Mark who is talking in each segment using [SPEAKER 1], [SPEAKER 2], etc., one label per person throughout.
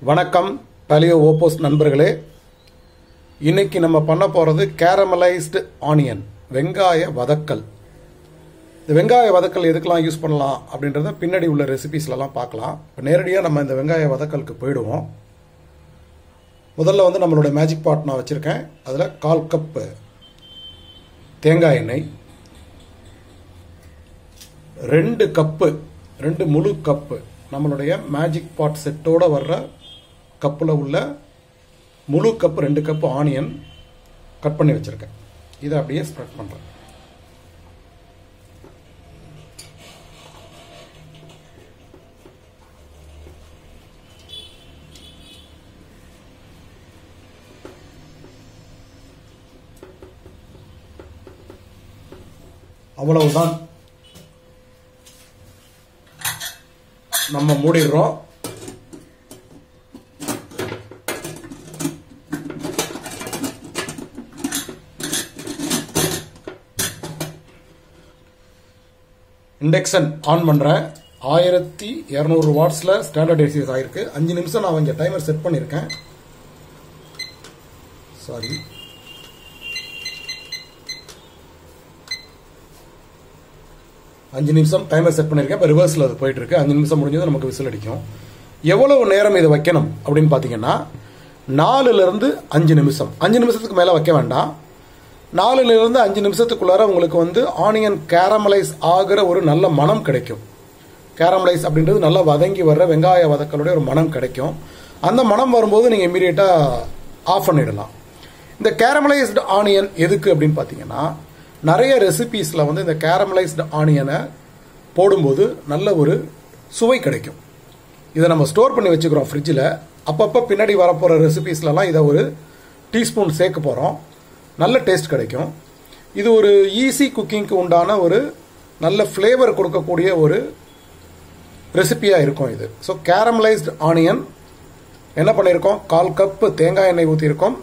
[SPEAKER 1] வணக்கம் Paleo OPOS நண்பர்களே. இன்னைக்கு நம்ம பண்ண போறது Caramelized Onion வெங்காய வதக்கல். இந்த வெங்காய வதக்கல் எதுக்கெல்லாம் யூஸ் பண்ணலாம் அப்படின்றத பின்னாடி உள்ள ரெசிபீஸ்லாம் பார்க்கலாம். நேரடியாக நம்ம இந்த வெங்காய வதக்கலுக்கு போயிடுவோம். முதல்ல வந்து நம்மளோட மேஜிக் பாட் நான் வச்சிருக்கேன். அதில் 1/4 கப் தேங்காய் எண்ணெய், 2 முழு கப்பு நம்மளுடைய மேஜிக் பாட் செட்டோட வர்ற கப்பில் உள்ள முழு கப் 2 கப் ஆனியன் கட் பண்ணி வச்சிருக்கேன். இதை அப்படியே ஸ்ப்ரெட் பண்றேன். அவ்வளவுதான், நம்ம மூடிடுறோம். இண்டக்ஷன் ஆன் பண்றேன். 1200 வாட்ஸ்ல ஸ்டாண்டர்ட் ஏசி ஆயிருக்கு. 5 நிமிஷம் நான் இங்க டைமர் செட் பண்ணிருக்கேன். சாரி, அஞ்சு நிமிஷம் டைமர் செட் பண்ணிருக்கேன். இப்போ ரிவர்ஸ்ல அது போயிட்டு இருக்கு. 5 நிமிஷம் முடிஞ்சது நமக்கு விசில் அடிக்கும். எவ்வளவு நேரம் இதை வைக்கணும் அப்படின்னு பாத்தீங்கன்னா 4ல இருந்து 5 நிமிஷம். 5 நிமிஷத்துக்கு மேல வைக்க வேண்டாம். 4ல இருந்து 5 நிமிஷத்துக்குள்ளார உங்களுக்கு வந்து ஆனியன் கேரமலைஸ் ஆகிற ஒரு நல்ல மனம் கிடைக்கும். கேரமலைஸ் அப்படின்றது நல்லா வதங்கி வர்ற வெங்காய வதக்கலுடைய ஒரு மனம் கிடைக்கும். அந்த மனம் வரும்போது நீங்க இமீடியட்டா ஆஃப் பண்ணிடலாம். இந்த கேரமலைஸ்டு ஆனியன் எதுக்கு அப்படின்னு பாத்தீங்கன்னா, நிறைய ரெசிபீஸ்ல வந்து இந்த கேரமலைஸ்டு ஆனியனை போடும்போது நல்ல ஒரு சுவை கிடைக்கும். இதை நம்ம ஸ்டோர் பண்ணி வச்சுக்கிறோம் ஃப்ரிட்ஜில். அப்பப்போ பின்னாடி வரப்போற ரெசிபீஸ்லாம் இதை ஒரு டீஸ்பூன் சேர்க்க போறோம். நல்ல டேஸ்ட் கிடைக்கும். இது ஒரு ஈஸி குக்கிங்க்கு உண்டான ஒரு நல்ல ஃப்ளேவர் கொடுக்கக்கூடிய ஒரு ரெசிபியா இருக்கும் இது. ஸோ கேரமலைஸ்டு ஆனியன் என்ன பண்ணியிருக்கோம், 1/4 கப் தேங்காய் எண்ணெய் ஊற்றிருக்கோம்.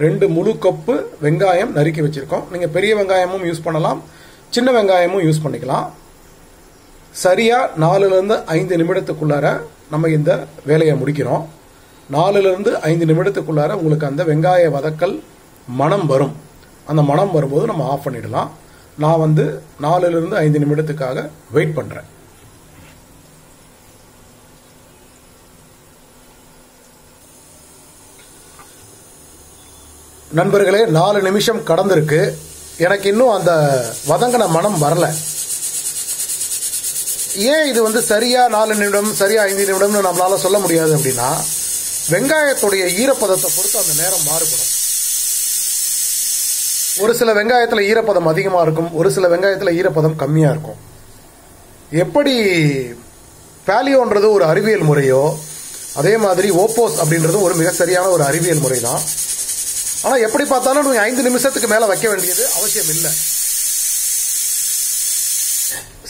[SPEAKER 1] 2 முழு கப்பு வெங்காயம் நறுக்கி வச்சிருக்கோம். நீங்க பெரிய வெங்காயமும் யூஸ் பண்ணலாம், சின்ன வெங்காயமும் யூஸ் பண்ணிக்கலாம். சரியா 4ல இருந்து 5 நிமிடத்துக்குள்ளார நம்ம இந்த வேலையை முடிக்கிறோம். 4ல இருந்து 5 நிமிடத்துக்குள்ளார உங்களுக்கு அந்த வெங்காய வதக்கல் மனம் வரும். அந்த மனம் வரும்போது நம்ம ஆஃப் பண்ணிடலாம். நான் வந்து 4ல இருந்து 5 நிமிடத்துக்காக வெயிட் பண்றேன். நண்பர்களே, 4 நிமிஷம் கடந்திருக்கு. எனக்கு இன்னும் அந்த வதங்கின மனம் வரல. ஏன் இது வந்து சரியா 4 நிமிடம் சரியா 5 நிமிடம்னு நம்மளால சொல்ல முடியாது அப்படின்னா, வெங்காயத்துடைய ஈரப்பதத்தை பொறுத்து அந்த நேரம் மாறுபடும். ஒரு சில வெங்காயத்தில் ஈரப்பதம் அதிகமா இருக்கும், ஒரு சில வெங்காயத்தில் ஈரப்பதம் கம்மியா இருக்கும். எப்படி பாலியோன்றது ஒரு அறிவியல் முறையோ, அதே மாதிரி ஓப்போஸ் அப்படின்றது ஒரு மிக சரியான ஒரு அறிவியல் முறை தான். ஆனா எப்படி பார்த்தாலும் 5 நிமிஷத்துக்கு மேல வைக்க வேண்டியது அவசியம் இல்லை.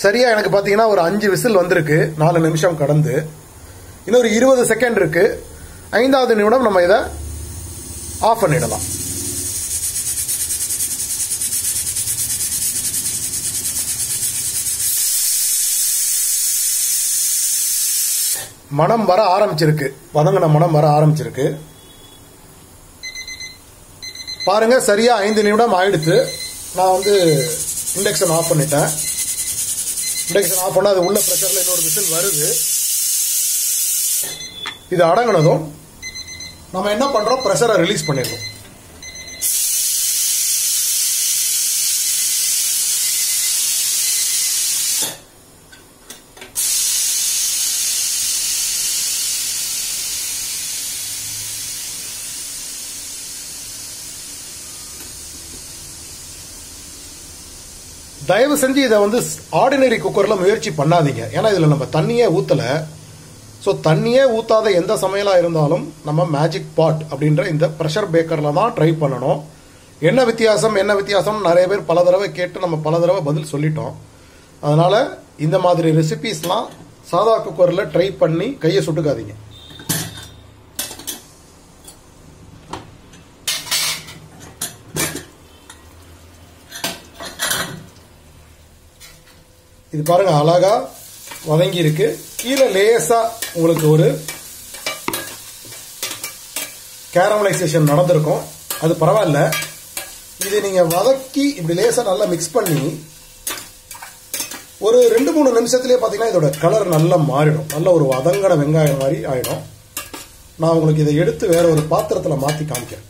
[SPEAKER 1] சரியா எனக்கு பாத்தீங்கன்னா ஒரு 5 விசில் வந்திருக்கு. 4 நிமிஷம் கடந்து இன்னொரு 20 செகண்ட் இருக்கு. 5வது நிமிடம் நம்ம இதை ஆஃப் பண்ணிடலாம். மனம் வர ஆரம்பிச்சிருக்கு, வதங்கின மனம் வர ஆரம்பிச்சிருக்கு. பாருங்க, சரியா 5 நிமிடம் ஆயிடுச்சு. நான் வந்து இண்டக்ஷன் ஆஃப் பண்ணிட்டேன். இண்டக்ஷன் ஆஃப் பண்ணா அது உள்ள பிரஷர்ல இன்னொரு விசில் வருது. இது அடங்கினதும் நம்ம என்ன பண்றோம், பிரஷரை ரிலீஸ் பண்ணிடுறோம். தயவு செஞ்சு இதை வந்து ஆர்டினரி குக்கர்ல முயற்சி பண்ணாதீங்க. ஏன்னா இதுல நம்ம தண்ணியே ஊத்தல. ஸோ தண்ணியே ஊத்தாத எந்த சமையலா இருந்தாலும் நம்ம மேஜிக் பாட் அப்படின்ற இந்த ப்ரெஷர் பேக்கர்ல தான் ட்ரை பண்ணணும். என்ன வித்தியாசம் நிறைய பேர் பல தடவை கேட்டு நம்ம பல தடவை பதில் சொல்லிட்டோம். அதனால இந்த மாதிரி ரெசிபிஸ்லாம் சாதா குக்கர்ல ட்ரை பண்ணி கையை சுட்டுக்காதீங்க. இது பாருங்க அழகா வதங்கி இருக்கு. கீழே லேசா உங்களுக்கு ஒரு கேரமலைசேஷன் நடந்திருக்கும். அது பரவாயில்ல. இதை நீங்கள் வதக்கி இப்படி லேசாக நல்லா மிக்ஸ் பண்ணி ஒரு 2-3 நிமிஷத்துலேயே பார்த்தீங்கன்னா இதோட கலர் நல்லா மாறிடும். நல்ல ஒரு வதங்கன வெங்காயம் மாதிரி ஆகிடும். நான் உங்களுக்கு இதை எடுத்து வேற ஒரு பாத்திரத்தில் மாற்றி காமிக்கிறேன்.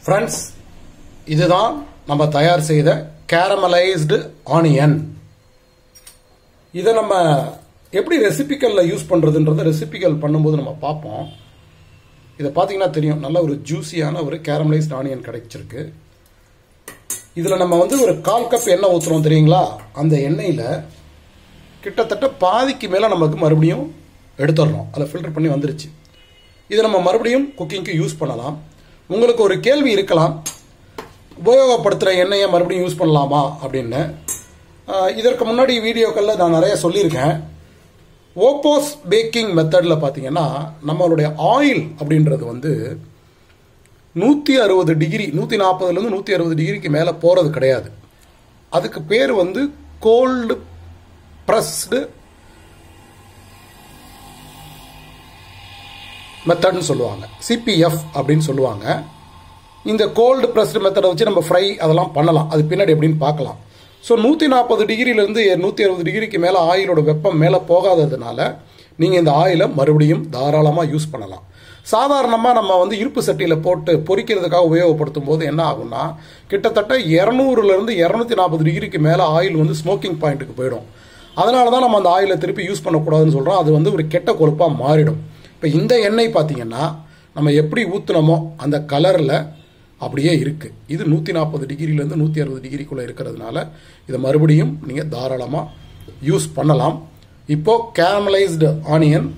[SPEAKER 1] ஃப்ரெண்ட்ஸ், இதுதான் நம்ம தயார் செய்த கேரமலைஸ்டு ஆனியன். இதை நம்ம எப்படி ரெசிபிகளில் யூஸ் பண்ணுறதுன்றத ரெசிபிகள் பண்ணும்போது நம்ம பார்ப்போம். இதை பார்த்தீங்கன்னா தெரியும், நல்ல ஒரு ஜூஸியான ஒரு கேரமலைஸ்டு ஆனியன் கிடைச்சிருக்கு. இதில் நம்ம வந்து ஒரு 1/4 கப் எண்ணெய் ஊற்றுறோம் தெரியுங்களா? அந்த எண்ணெயில் கிட்டத்தட்ட பாதிக்கு மேலே நமக்கு மறுபடியும் எடுத்துடுறோம். அதில் ஃபில்டர் பண்ணி வந்துருச்சு. இதை நம்ம மறுபடியும் குக்கிங்க்கு யூஸ் பண்ணலாம். உங்களுக்கு ஒரு கேள்வி இருக்கலாம், உபயோகப்படுத்துகிற எண்ணெயை மறுபடியும் யூஸ் பண்ணலாமா அப்படின்னு. இதற்கு முன்னாடி வீடியோக்களில் நான் நிறைய சொல்லியிருக்கேன். ஓப்போஸ் பேக்கிங் மெத்தடில் பார்த்தீங்கன்னா நம்மளுடைய ஆயில் அப்படின்றது வந்து 160 டிகிரி, 140லேருந்து 160 டிகிரிக்கு மேலே போகிறது கிடையாது. அதுக்கு பேர் வந்து கோல்டு ப்ரெஸ்டு மெத்தட்னு சொல்லுவாங்க, சிபிஎஃப் அப்படின்னு சொல்லுவாங்க. இந்த கோல்டு ப்ரெஸ்டு மெத்தடை வச்சு நம்ம ஃப்ரை அதெல்லாம் பண்ணலாம். அது பின்னாடி எப்படின்னு பார்க்கலாம். ஸோ 140 டிகிரிலேருந்து 160 டிகிரிக்கு மேலே ஆயிலோட வெப்பம் மேலே போகாததுனால நீங்கள் இந்த ஆயிலை மறுபடியும் தாராளமாக யூஸ் பண்ணலாம். சாதாரணமாக நம்ம வந்து இருப்பு சட்டியில் போட்டு பொரிக்கிறதுக்காக உபயோகப்படுத்தும் போது என்ன ஆகும்னா கிட்டத்தட்ட 200லேருந்து 240 டிகிரிக்கு மேலே ஆயில் வந்து ஸ்மோக்கிங் பாயிண்ட்டுக்கு போயிடும். அதனால தான் நம்ம அந்த ஆயிலை திருப்பி யூஸ் பண்ணக்கூடாதுன்னு சொல்கிறோம். அது வந்து ஒரு கெட்ட கொழுப்பாக மாறிடும். இப்போ இந்த எண்ணெய் பார்த்தீங்கன்னா நம்ம எப்படி ஊற்றுனமோ அந்த கலரில் அப்படியே இருக்குது. இது 140 டிகிரிலேருந்து 160 டிகிரிக்குள்ளே இருக்கிறதுனால இதை மறுபடியும் நீங்கள் தாராளமாக யூஸ் பண்ணலாம். இப்போது கேரமலைஸ்டு ஆனியன்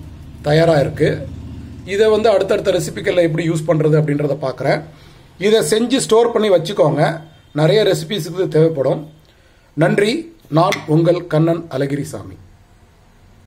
[SPEAKER 1] தயாராக இருக்குது. இதை வந்து அடுத்தடுத்த ரெசிபிகளில் எப்படி யூஸ் பண்ணுறது அப்படின்றத பார்க்குறேன். இதை செஞ்சு ஸ்டோர் பண்ணி வச்சுக்கோங்க. நிறைய ரெசிபிஸுக்கு தேவைப்படும். நன்றி. நான் உங்கள் கண்ணன் அழகிரிசாமி.